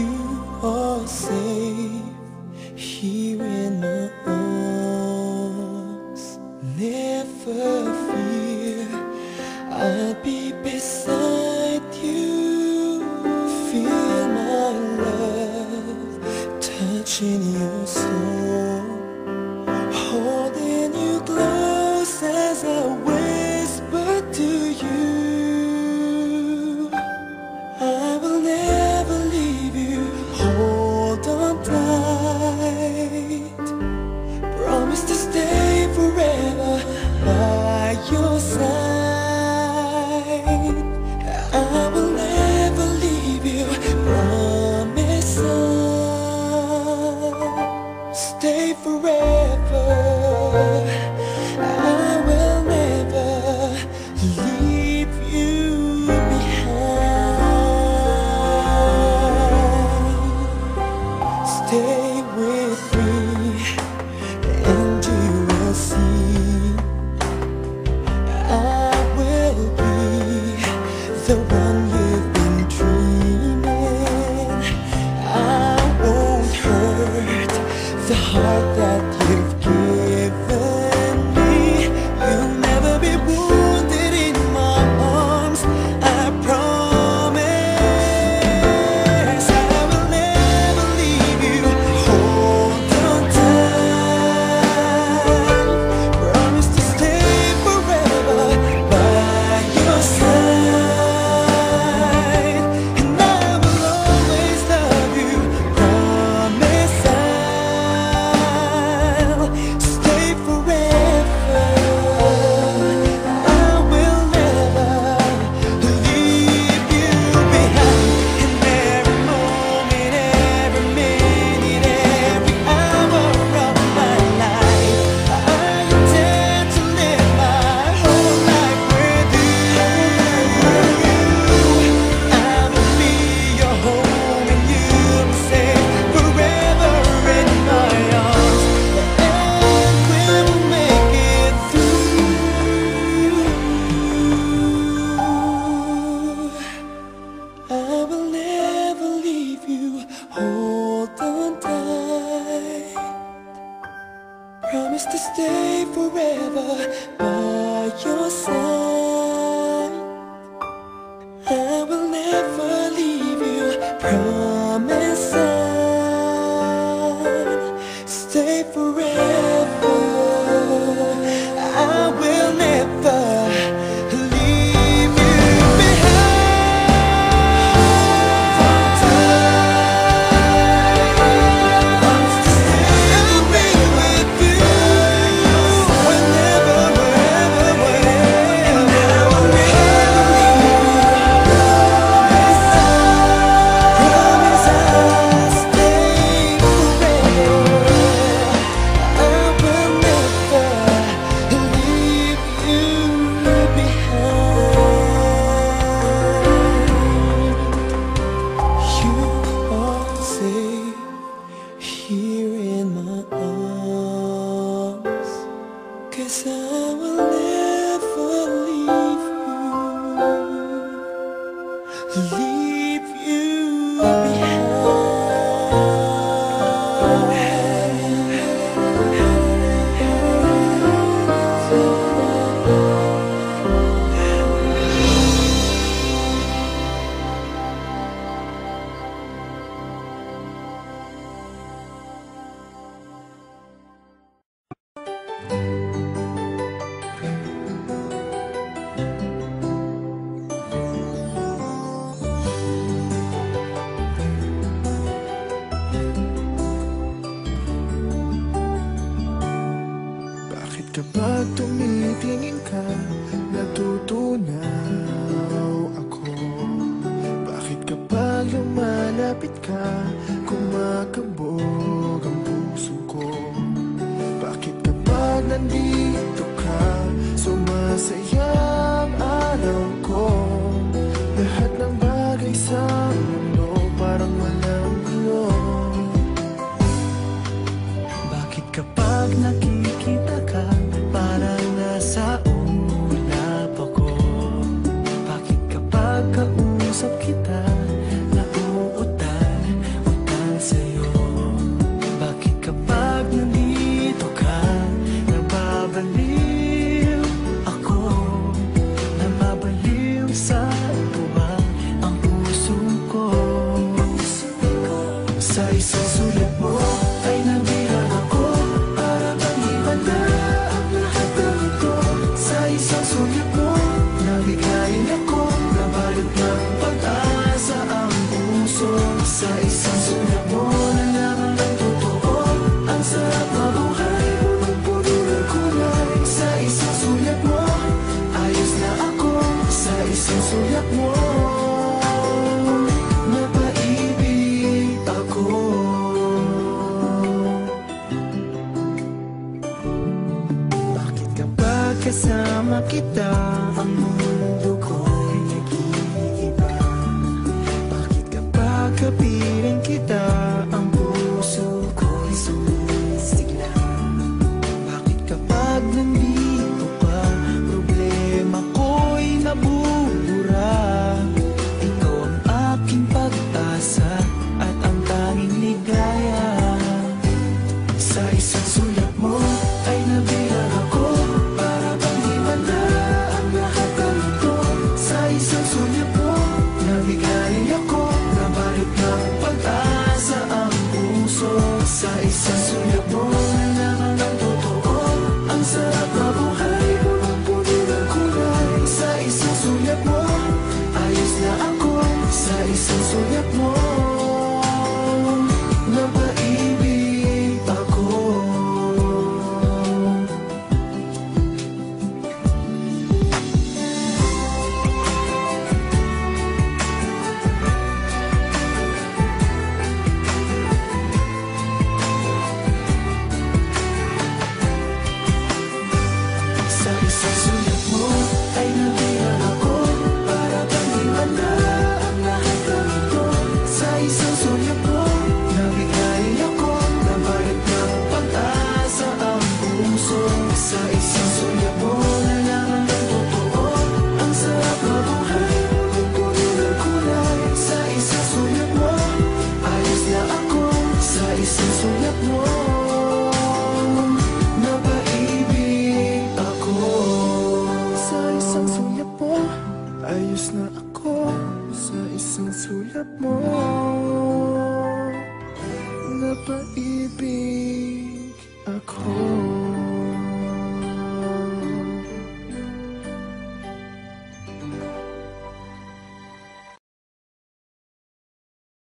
You are safe here in my arms. Never fear, I'll be beside you. Feel my love touching your soul, holding you close as I whisper to you. I will never leave you, hold on tight. Promise to stay forever by your side. I will never leave you, promise I'll stay forever. I will never leave you behind. Stay with me and you will see I will be the one you've been dreaming. I won't hurt the heart that you've given me. You'll never be wounded in my arms, I promise. I will never leave you, hold on tight. Promise to stay forever by your side. And I will always love you, promise I'll stay forever. I will never leave you behind. In every moment, every minute, every hour of my life, I intend to live my whole life with you. I will be your home and you'll be safe forever in my arms. And we will make it through. I will never leave you, hold on tight. Promise to stay forever by your side. I will never leave you, promise I'll stay forever. I will never leave you here in my arms. 'Cause I will never leave you Bakit kapag tumitingin ka, natutunaw ako? Bakit kapag lumalapit ka, kumakabog ang puso ko? Bakit kapag nandito ka, sumasaya ang araw ko? Lahat ng bagay sa mundo parang walang gulo. Bakit kapag nakikita ka, parang nasa ulap ako? Bakit kapag kausap kita, nauutal Sa isang sulat mo ay nabilang ako, para bang iba na ang lahat ng ito. Sa isang sulat mo, nabiglayin ako, nabalot ng pag-asa ang puso. Sa isang sulat mo, nalaman ng totoo, ang sarap mabuhay, punong-puno ng kulay. Sa isang sulat mo, ayos na ako. Sa isang sulat mo, napaibig ako. Bakit kapag kasama kita, ang